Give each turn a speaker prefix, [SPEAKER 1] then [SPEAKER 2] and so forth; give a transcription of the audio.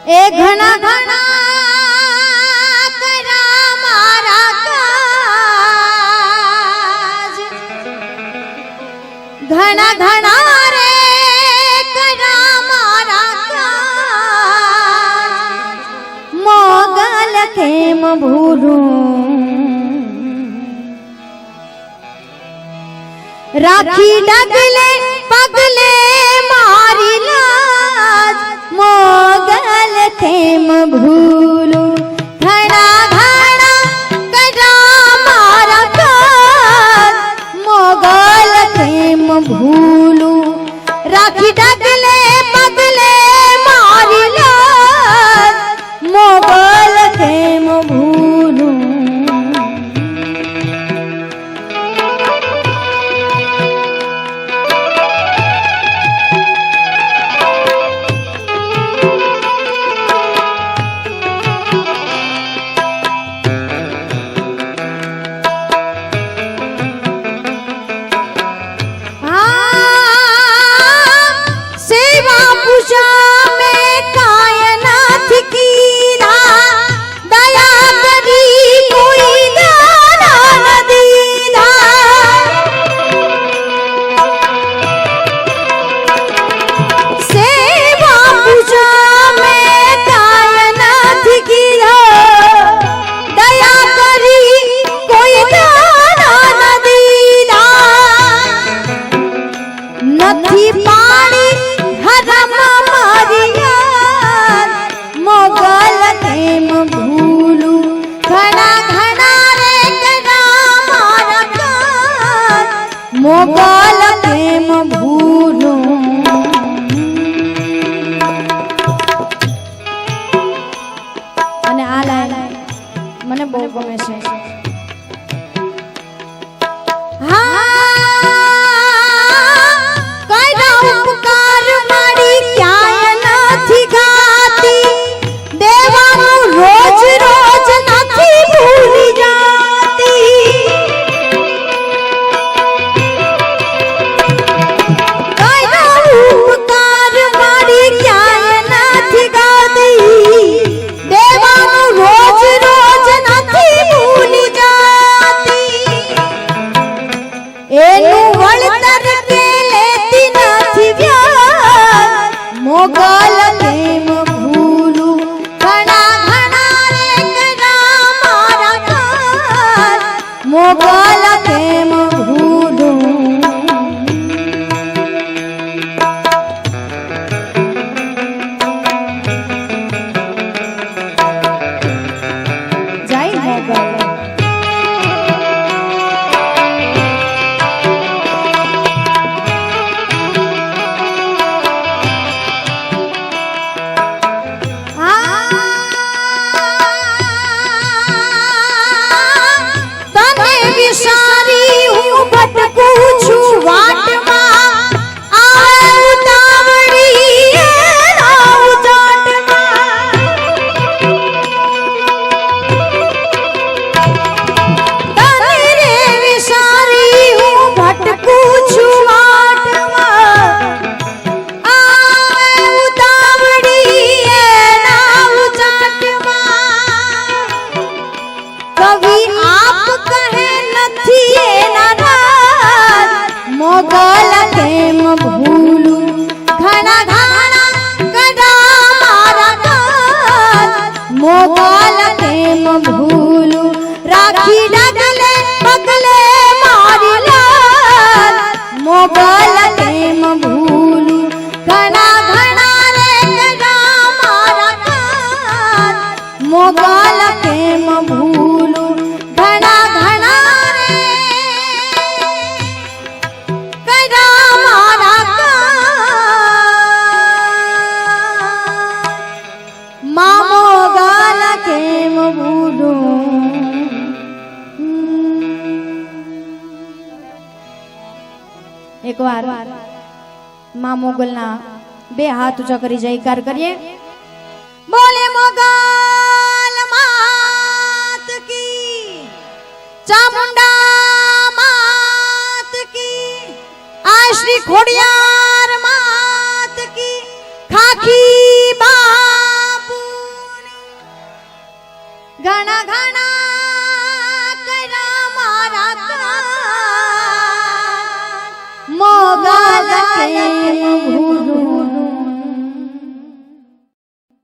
[SPEAKER 1] ए घना घना करा मारा काज, घना घना रे करा मारा काज, मोगल केम भूलूं राखी डगले पगले मारी लाज, मोगल केम भूलूं घना घना करा मारा काज, मोगल केम भूलूं राखी डगले पगले मारी लाज, मोगल केम भूलूं। मोगल केम भूलूं અને આ લાઈન મને બહુ ગમે છે। मोगल केम भूलूं घना घना रे करा मारा काज, मोगल केम भूलूं। जय मोगल। मोगल केम भूलूं घना घना करा मारा काज, मोगल केम भूलूं राखी डगले पगले मारी लाज, मोगल केम भूलूं घना घना रे करा मारा काज, मोगल केम भूलूं घना घना मोगल केम भूलूं। एक बार मां मोगलना बे हाथ ऊंचा करी जयकार करिए। बोले मोगल मात की, चामुंडा मात की, श्री खोडियार मात की, खाकी बापू ઘણા ઘણા